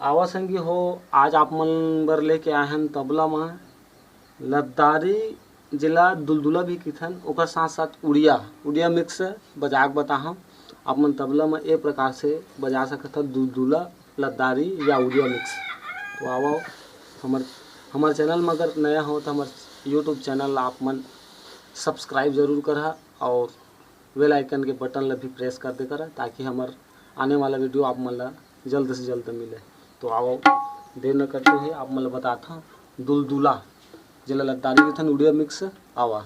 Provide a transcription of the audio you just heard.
आवा संगी हो, आज आप मन बर लेके आए हैं तबला में लद्दारी जिला दुलदुला भी किथन ओकर साथ साथ उड़िया मिक्स बजा के बताहूँ। आप मन तबला में ए प्रकार से बजा सकत हो दुलदुला, लद्दारी या उड़िया मिक्स। तो आओ हमार चैनल में अगर नया हो तो हमारे यूट्यूब चैनल आप मन सब्सक्राइब जरूर करा और बेल आइकन के बटन ला भी प्रेस कर दे करा, ताकि हमार आने वाला वीडियो आप मन ला जल्द से जल्द मिले। तो आओ देर न करते हुए आप मन बताता हूँ दुलदुला जिला लद्दारी के थन उड़िया मिक्स आवा।